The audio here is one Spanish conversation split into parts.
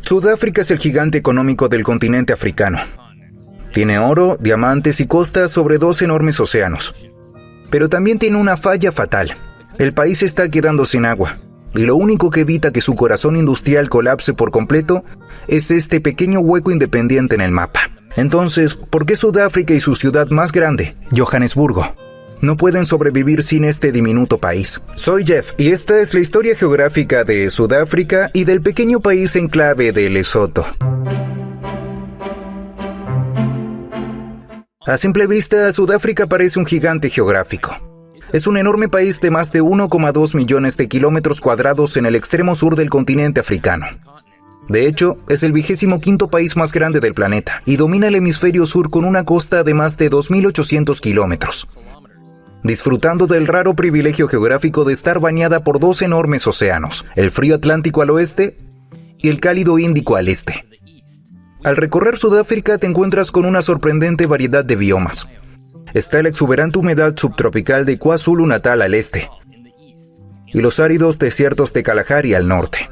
Sudáfrica es el gigante económico del continente africano. Tiene oro, diamantes y costas sobre 2 enormes océanos. Pero también tiene una falla fatal. El país está quedando sin agua. Y lo único que evita que su corazón industrial colapse por completo es este pequeño hueco independiente en el mapa. Entonces, ¿por qué Sudáfrica y su ciudad más grande, Johannesburgo, no pueden sobrevivir sin este diminuto país? Soy Jeff y esta es la historia geográfica de Sudáfrica y del pequeño país enclave de Lesoto. A simple vista, Sudáfrica parece un gigante geográfico. Es un enorme país de más de 1,2 millones de kilómetros cuadrados en el extremo sur del continente africano. De hecho, es el 25º país más grande del planeta y domina el hemisferio sur con una costa de más de 2.800 kilómetros, disfrutando del raro privilegio geográfico de estar bañada por 2 enormes océanos, el frío Atlántico al oeste y el cálido Índico al este. Al recorrer Sudáfrica te encuentras con una sorprendente variedad de biomas. Está la exuberante humedad subtropical de KwaZulu-Natal al este y los áridos desiertos de Kalahari al norte.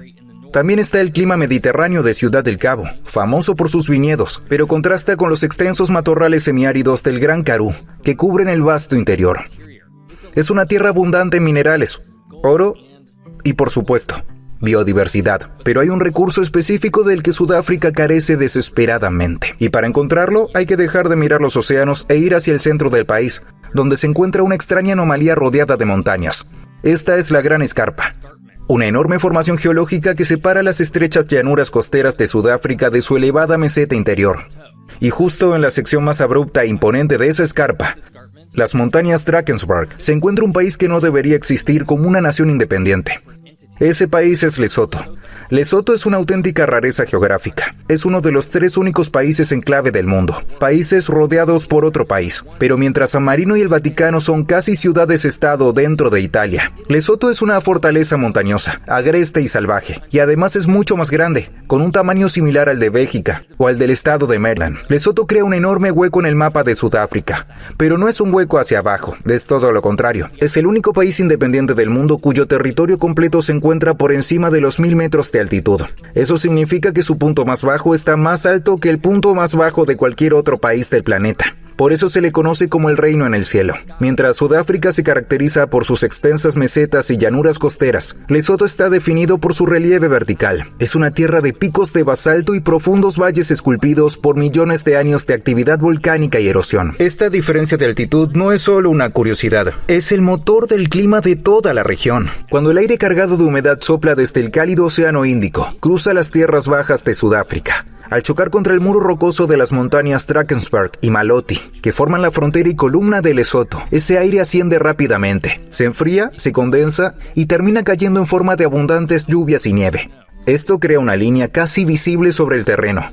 También está el clima mediterráneo de Ciudad del Cabo, famoso por sus viñedos, pero contrasta con los extensos matorrales semiáridos del Gran Karoo, que cubren el vasto interior. Es una tierra abundante en minerales, oro y, por supuesto, biodiversidad. Pero hay un recurso específico del que Sudáfrica carece desesperadamente. Y para encontrarlo, hay que dejar de mirar los océanos e ir hacia el centro del país, donde se encuentra una extraña anomalía rodeada de montañas. Esta es la Gran Escarpa, una enorme formación geológica que separa las estrechas llanuras costeras de Sudáfrica de su elevada meseta interior. Y justo en la sección más abrupta e imponente de esa escarpa, las montañas Drakensberg, se encuentra un país que no debería existir como una nación independiente. Ese país es Lesoto. Lesoto es una auténtica rareza geográfica. Es uno de los 3 únicos países enclave del mundo, países rodeados por otro país. Pero mientras San Marino y el Vaticano son casi ciudades-estado dentro de Italia, Lesoto es una fortaleza montañosa, agreste y salvaje, y además es mucho más grande, con un tamaño similar al de Bélgica o al del estado de Maryland. Lesoto crea un enorme hueco en el mapa de Sudáfrica, pero no es un hueco hacia abajo, es todo lo contrario. Es el único país independiente del mundo cuyo territorio completo se encuentra por encima de los 1000 metros de altitud. Eso significa que su punto más bajo está más alto que el punto más bajo de cualquier otro país del planeta. Por eso se le conoce como el reino en el cielo. Mientras Sudáfrica se caracteriza por sus extensas mesetas y llanuras costeras, Lesoto está definido por su relieve vertical. Es una tierra de picos de basalto y profundos valles esculpidos por millones de años de actividad volcánica y erosión. Esta diferencia de altitud no es solo una curiosidad, es el motor del clima de toda la región. Cuando el aire cargado de humedad sopla desde el cálido océano Índico, cruza las tierras bajas de Sudáfrica. Al chocar contra el muro rocoso de las montañas Drakensberg y Maloti, que forman la frontera y columna de Lesoto, ese aire asciende rápidamente, se enfría, se condensa y termina cayendo en forma de abundantes lluvias y nieve. Esto crea una línea casi visible sobre el terreno.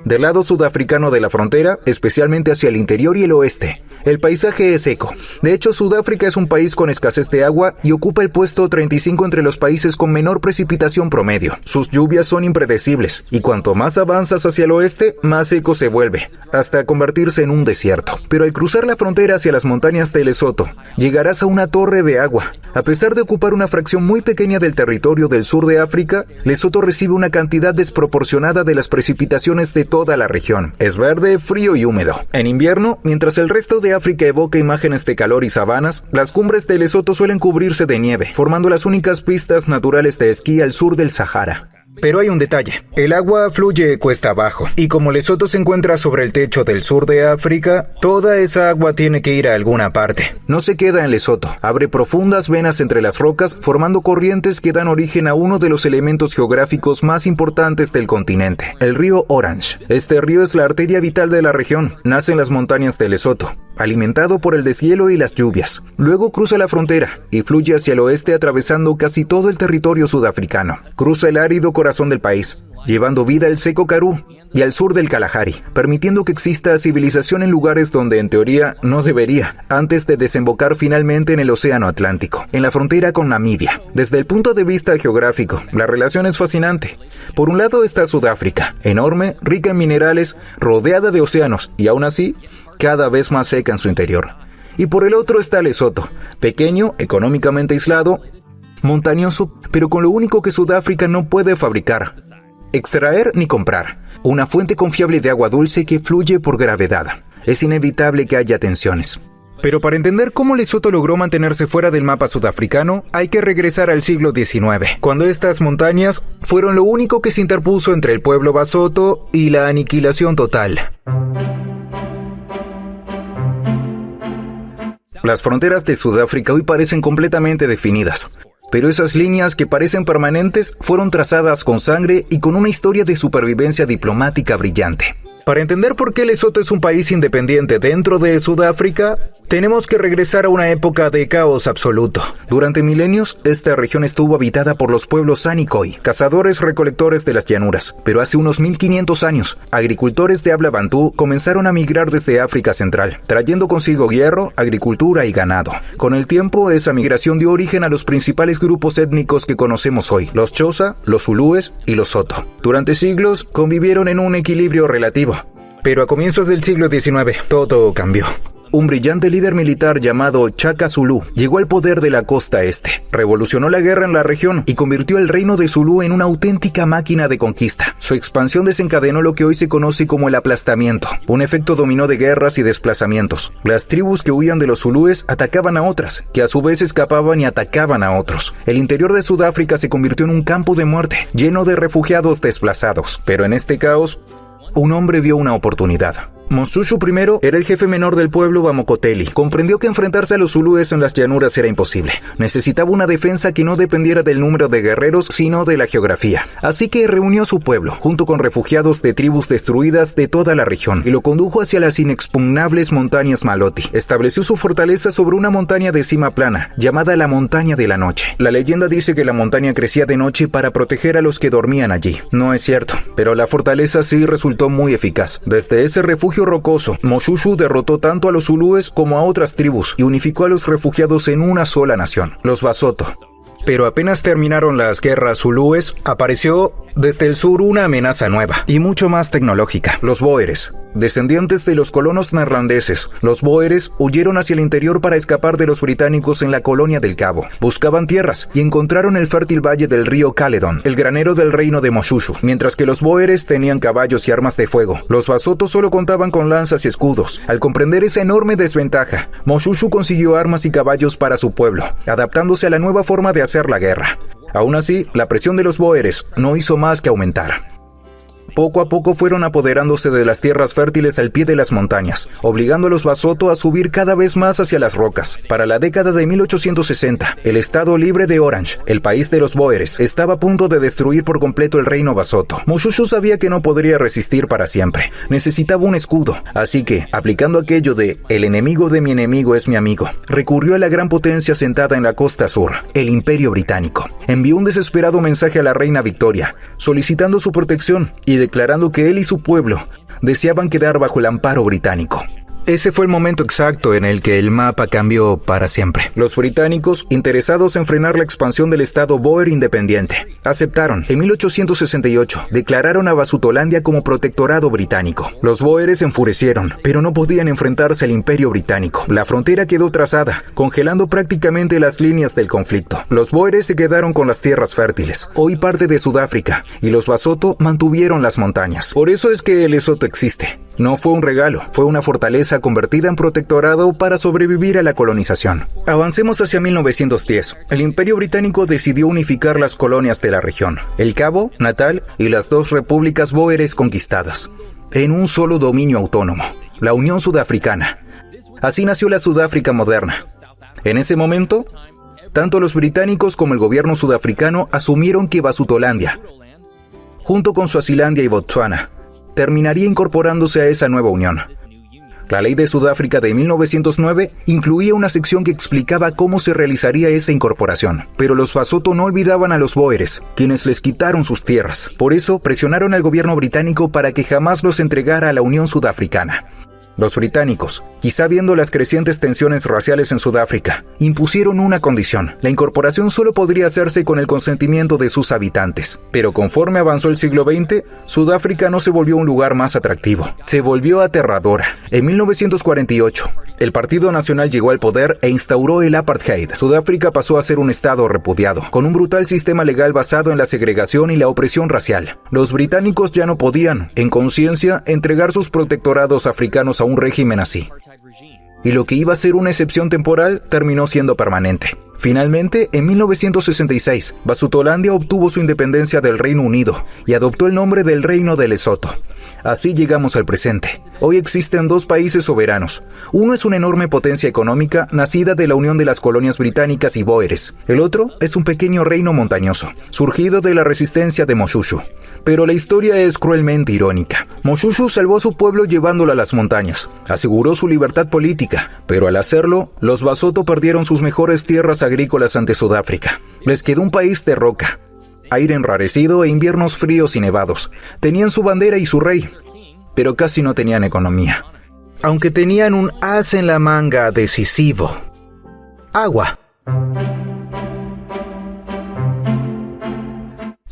Del lado sudafricano de la frontera, especialmente hacia el interior y el oeste, el paisaje es seco. De hecho, Sudáfrica es un país con escasez de agua y ocupa el puesto 35 entre los países con menor precipitación promedio. Sus lluvias son impredecibles y cuanto más avanzas hacia el oeste, más seco se vuelve, hasta convertirse en un desierto. Pero al cruzar la frontera hacia las montañas de Lesoto, llegarás a una torre de agua. A pesar de ocupar una fracción muy pequeña del territorio del sur de África, Lesoto recibe una cantidad desproporcionada de las precipitaciones de toda la región. Es verde, frío y húmedo. En invierno, mientras el resto de África evoca imágenes de calor y sabanas, las cumbres de Lesoto suelen cubrirse de nieve, formando las únicas pistas naturales de esquí al sur del Sahara. Pero hay un detalle, el agua fluye cuesta abajo, y como Lesoto se encuentra sobre el techo del sur de África, toda esa agua tiene que ir a alguna parte. No se queda en Lesoto, abre profundas venas entre las rocas, formando corrientes que dan origen a uno de los elementos geográficos más importantes del continente, el río Orange. Este río es la arteria vital de la región, nace en las montañas de Lesoto, alimentado por el deshielo y las lluvias. Luego cruza la frontera y fluye hacia el oeste atravesando casi todo el territorio sudafricano. Cruza el árido corazón del país, llevando vida al seco Karoo y al sur del Kalahari, permitiendo que exista civilización en lugares donde en teoría no debería, antes de desembocar finalmente en el océano Atlántico, en la frontera con Namibia. Desde el punto de vista geográfico, la relación es fascinante. Por un lado está Sudáfrica, enorme, rica en minerales, rodeada de océanos y aún así, cada vez más seca en su interior. Y por el otro está Lesoto, pequeño, económicamente aislado, montañoso, pero con lo único que Sudáfrica no puede fabricar, extraer ni comprar. Una fuente confiable de agua dulce que fluye por gravedad. Es inevitable que haya tensiones. Pero para entender cómo Lesoto logró mantenerse fuera del mapa sudafricano, hay que regresar al siglo XIX, cuando estas montañas fueron lo único que se interpuso entre el pueblo Basotho y la aniquilación total. Las fronteras de Sudáfrica hoy parecen completamente definidas, pero esas líneas que parecen permanentes fueron trazadas con sangre y con una historia de supervivencia diplomática brillante. Para entender por qué Lesoto es un país independiente dentro de Sudáfrica, tenemos que regresar a una época de caos absoluto. Durante milenios, esta región estuvo habitada por los pueblos Sanikoy, cazadores-recolectores de las llanuras. Pero hace unos 1500 años, agricultores de habla bantú comenzaron a migrar desde África Central, trayendo consigo hierro, agricultura y ganado. Con el tiempo, esa migración dio origen a los principales grupos étnicos que conocemos hoy, los Xhosa, los Zulúes y los Sotho. Durante siglos, convivieron en un equilibrio relativo. Pero a comienzos del siglo XIX, todo cambió. Un brillante líder militar llamado Shaka Zulu llegó al poder de la costa este, revolucionó la guerra en la región y convirtió el reino de Zulu en una auténtica máquina de conquista. Su expansión desencadenó lo que hoy se conoce como el aplastamiento, un efecto dominó de guerras y desplazamientos. Las tribus que huían de los zulúes atacaban a otras, que a su vez escapaban y atacaban a otros. El interior de Sudáfrica se convirtió en un campo de muerte, lleno de refugiados desplazados. Pero en este caos, un hombre vio una oportunidad. Moshoeshoe I era el jefe menor del pueblo Bamokoteli. Comprendió que enfrentarse a los zulúes en las llanuras era imposible. Necesitaba una defensa que no dependiera del número de guerreros, sino de la geografía. Así que reunió a su pueblo, junto con refugiados de tribus destruidas de toda la región, y lo condujo hacia las inexpugnables montañas Maloti. Estableció su fortaleza sobre una montaña de cima plana, llamada la Montaña de la Noche. La leyenda dice que la montaña crecía de noche para proteger a los que dormían allí. No es cierto, pero la fortaleza sí resultó muy eficaz. Desde ese refugio rocoso, Moshoeshoe derrotó tanto a los zulúes como a otras tribus y unificó a los refugiados en una sola nación, los Basotho. Pero apenas terminaron las guerras zulúes, apareció desde el sur una amenaza nueva y mucho más tecnológica: los bóeres. Descendientes de los colonos neerlandeses, los bóeres huyeron hacia el interior para escapar de los británicos en la colonia del Cabo. Buscaban tierras y encontraron el fértil valle del río Caledon, el granero del reino de Moshoeshoe. Mientras que los bóeres tenían caballos y armas de fuego, los Basotho solo contaban con lanzas y escudos. Al comprender esa enorme desventaja, Moshoeshoe consiguió armas y caballos para su pueblo, adaptándose a la nueva forma de hacer la guerra. Aún así, la presión de los bóeres no hizo más que aumentar. Poco a poco fueron apoderándose de las tierras fértiles al pie de las montañas, obligando a los Basotho a subir cada vez más hacia las rocas. Para la década de 1860, el estado libre de Orange, el país de los bóeres, estaba a punto de destruir por completo el reino Basotho. Moshoeshoe sabía que no podría resistir para siempre. Necesitaba un escudo, así que, aplicando aquello de «el enemigo de mi enemigo es mi amigo», recurrió a la gran potencia sentada en la costa sur, el Imperio Británico. Envió un desesperado mensaje a la reina Victoria, solicitando su protección y declarando que él y su pueblo deseaban quedar bajo el amparo británico. Ese fue el momento exacto en el que el mapa cambió para siempre. Los británicos, interesados en frenar la expansión del estado bóer independiente, aceptaron. En 1868, declararon a Basutolandia como protectorado británico. Los bóeres enfurecieron, pero no podían enfrentarse al imperio británico. La frontera quedó trazada, congelando prácticamente las líneas del conflicto. Los bóeres se quedaron con las tierras fértiles, hoy parte de Sudáfrica, y los Basotho mantuvieron las montañas. Por eso es que Lesoto existe. No fue un regalo, fue una fortaleza convertida en protectorado para sobrevivir a la colonización. Avancemos hacia 1910. El Imperio Británico decidió unificar las colonias de la región, el Cabo, Natal y las dos repúblicas bóeres conquistadas, en un solo dominio autónomo, la Unión Sudafricana. Así nació la Sudáfrica moderna. En ese momento, tanto los británicos como el gobierno sudafricano asumieron que Basutolandia, junto con Suazilandia y Botswana, terminaría incorporándose a esa nueva unión. La ley de Sudáfrica de 1909 incluía una sección que explicaba cómo se realizaría esa incorporación, pero los Basotho no olvidaban a los bóeres, quienes les quitaron sus tierras. Por eso presionaron al gobierno británico para que jamás los entregara a la Unión Sudafricana. Los británicos, quizá viendo las crecientes tensiones raciales en Sudáfrica, impusieron una condición: la incorporación solo podría hacerse con el consentimiento de sus habitantes. Pero conforme avanzó el siglo XX, Sudáfrica no se volvió un lugar más atractivo, se volvió aterradora. En 1948, El Partido Nacional llegó al poder e instauró el apartheid. Sudáfrica pasó a ser un estado repudiado, con un brutal sistema legal basado en la segregación y la opresión racial. Los británicos ya no podían, en conciencia, entregar sus protectorados africanos a un régimen así. Y lo que iba a ser una excepción temporal terminó siendo permanente. Finalmente, en 1966, Basutolandia obtuvo su independencia del Reino Unido y adoptó el nombre del Reino de Lesoto. Así llegamos al presente. Hoy existen dos países soberanos. Uno es una enorme potencia económica nacida de la unión de las colonias británicas y bóeres. El otro es un pequeño reino montañoso, surgido de la resistencia de Moshushu. Pero la historia es cruelmente irónica. Moshushu salvó a su pueblo llevándolo a las montañas. Aseguró su libertad política, pero al hacerlo, los Basotho perdieron sus mejores tierras agrícolas ante Sudáfrica. Les quedó un país de roca, aire enrarecido e inviernos fríos y nevados. Tenían su bandera y su rey, pero casi no tenían economía. Aunque tenían un as en la manga decisivo: agua.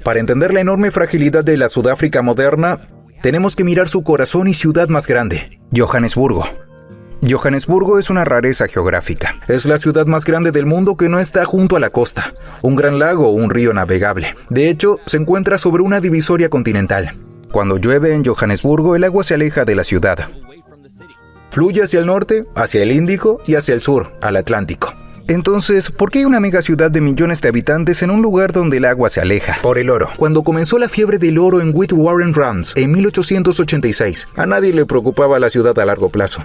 Para entender la enorme fragilidad de la Sudáfrica moderna, tenemos que mirar su corazón y ciudad más grande, Johannesburgo. Johannesburgo es una rareza geográfica. Es la ciudad más grande del mundo que no está junto a la costa, un gran lago o un río navegable. De hecho, se encuentra sobre una divisoria continental. Cuando llueve en Johannesburgo, el agua se aleja de la ciudad. Fluye hacia el norte, hacia el Índico y hacia el sur, al Atlántico. Entonces, ¿por qué hay una megaciudad de millones de habitantes en un lugar donde el agua se aleja? Por el oro. Cuando comenzó la fiebre del oro en Witwatersrand en 1886, a nadie le preocupaba la ciudad a largo plazo.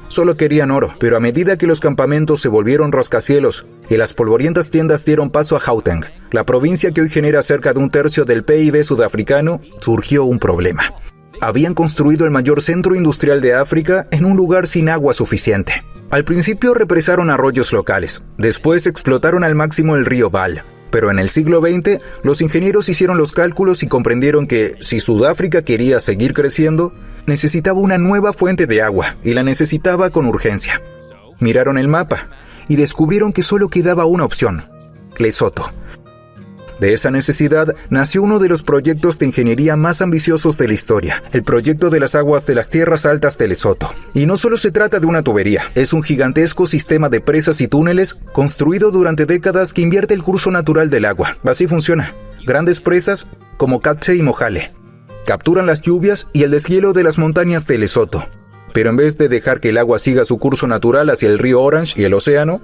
Solo querían oro, pero a medida que los campamentos se volvieron rascacielos y las polvorientas tiendas dieron paso a Gauteng, la provincia que hoy genera cerca de un tercio del PIB sudafricano, surgió un problema. Habían construido el mayor centro industrial de África en un lugar sin agua suficiente. Al principio represaron arroyos locales, después explotaron al máximo el río Vaal. Pero en el siglo XX, los ingenieros hicieron los cálculos y comprendieron que, si Sudáfrica quería seguir creciendo, necesitaba una nueva fuente de agua, y la necesitaba con urgencia. Miraron el mapa, y descubrieron que solo quedaba una opción: Lesoto. De esa necesidad nació uno de los proyectos de ingeniería más ambiciosos de la historia, el proyecto de las aguas de las tierras altas de Lesoto. Y no solo se trata de una tubería, es un gigantesco sistema de presas y túneles construido durante décadas que invierte el curso natural del agua. Así funciona. Grandes presas como Katse y Mohale capturan las lluvias y el deshielo de las montañas de Lesoto. Pero en vez de dejar que el agua siga su curso natural hacia el río Orange y el océano,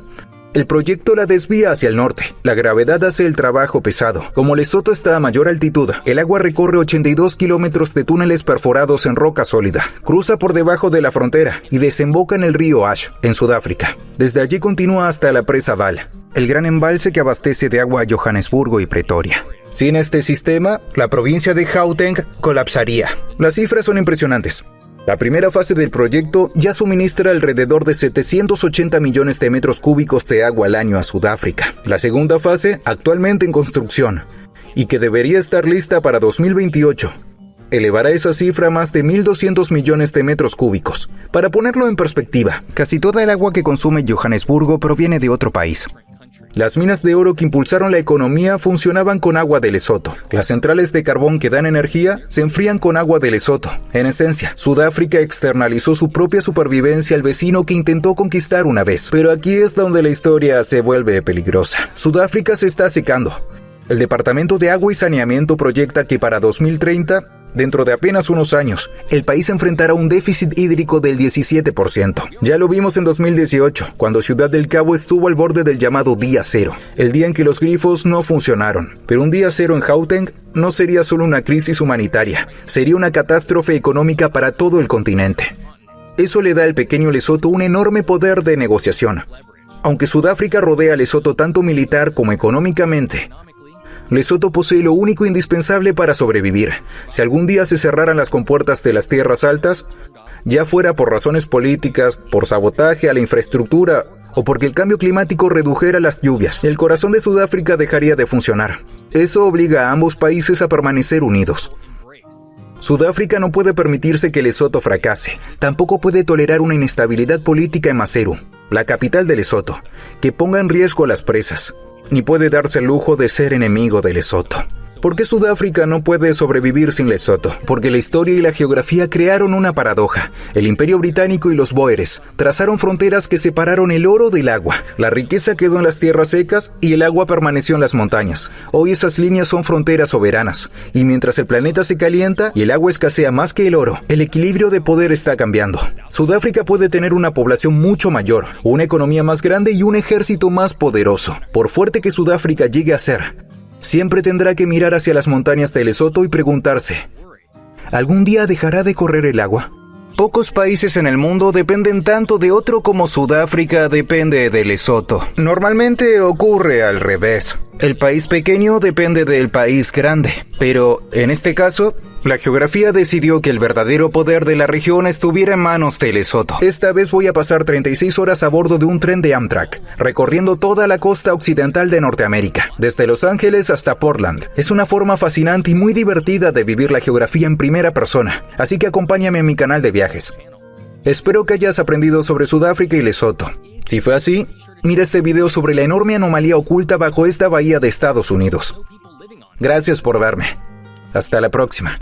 el proyecto la desvía hacia el norte. La gravedad hace el trabajo pesado. Como Lesoto está a mayor altitud, el agua recorre 82 kilómetros de túneles perforados en roca sólida, cruza por debajo de la frontera y desemboca en el río Ash, en Sudáfrica. Desde allí continúa hasta la presa Vaal, el gran embalse que abastece de agua a Johannesburgo y Pretoria. Sin este sistema, la provincia de Gauteng colapsaría. Las cifras son impresionantes. La primera fase del proyecto ya suministra alrededor de 780 millones de metros cúbicos de agua al año a Sudáfrica. La segunda fase, actualmente en construcción, y que debería estar lista para 2028, elevará esa cifra a más de 1.200 millones de metros cúbicos. Para ponerlo en perspectiva, casi toda el agua que consume Johannesburgo proviene de otro país. Las minas de oro que impulsaron la economía funcionaban con agua de Lesoto. Las centrales de carbón que dan energía se enfrían con agua de Lesoto. En esencia, Sudáfrica externalizó su propia supervivencia al vecino que intentó conquistar una vez. Pero aquí es donde la historia se vuelve peligrosa. Sudáfrica se está secando. El Departamento de Agua y Saneamiento proyecta que para 2030, dentro de apenas unos años, el país enfrentará un déficit hídrico del 17%. Ya lo vimos en 2018, cuando Ciudad del Cabo estuvo al borde del llamado Día Cero, el día en que los grifos no funcionaron. Pero un día cero en Gauteng no sería solo una crisis humanitaria, sería una catástrofe económica para todo el continente. Eso le da al pequeño Lesoto un enorme poder de negociación. Aunque Sudáfrica rodea a Lesoto tanto militar como económicamente, Lesoto posee lo único indispensable para sobrevivir. Si algún día se cerraran las compuertas de las tierras altas, ya fuera por razones políticas, por sabotaje a la infraestructura o porque el cambio climático redujera las lluvias, el corazón de Sudáfrica dejaría de funcionar. Eso obliga a ambos países a permanecer unidos. Sudáfrica no puede permitirse que Lesoto fracase. Tampoco puede tolerar una inestabilidad política en Maseru, la capital de Lesoto, que ponga en riesgo las presas. Ni puede darse el lujo de ser enemigo de Lesoto. ¿Por qué Sudáfrica no puede sobrevivir sin Lesoto? Porque la historia y la geografía crearon una paradoja. El Imperio Británico y los bóeres trazaron fronteras que separaron el oro del agua. La riqueza quedó en las tierras secas y el agua permaneció en las montañas. Hoy esas líneas son fronteras soberanas. Y mientras el planeta se calienta y el agua escasea más que el oro, el equilibrio de poder está cambiando. Sudáfrica puede tener una población mucho mayor, una economía más grande y un ejército más poderoso. Por fuerte que Sudáfrica llegue a ser, siempre tendrá que mirar hacia las montañas de Lesoto y preguntarse, ¿algún día dejará de correr el agua? Pocos países en el mundo dependen tanto de otro como Sudáfrica depende de Lesoto. Normalmente ocurre al revés. El país pequeño depende del país grande. Pero, en este caso, la geografía decidió que el verdadero poder de la región estuviera en manos de Lesoto. Esta vez voy a pasar 36 horas a bordo de un tren de Amtrak, recorriendo toda la costa occidental de Norteamérica, desde Los Ángeles hasta Portland. Es una forma fascinante y muy divertida de vivir la geografía en primera persona, así que acompáñame en mi canal de viajes. Espero que hayas aprendido sobre Sudáfrica y Lesoto. Si fue así, mira este video sobre la enorme anomalía oculta bajo esta bahía de Estados Unidos. Gracias por verme. Hasta la próxima.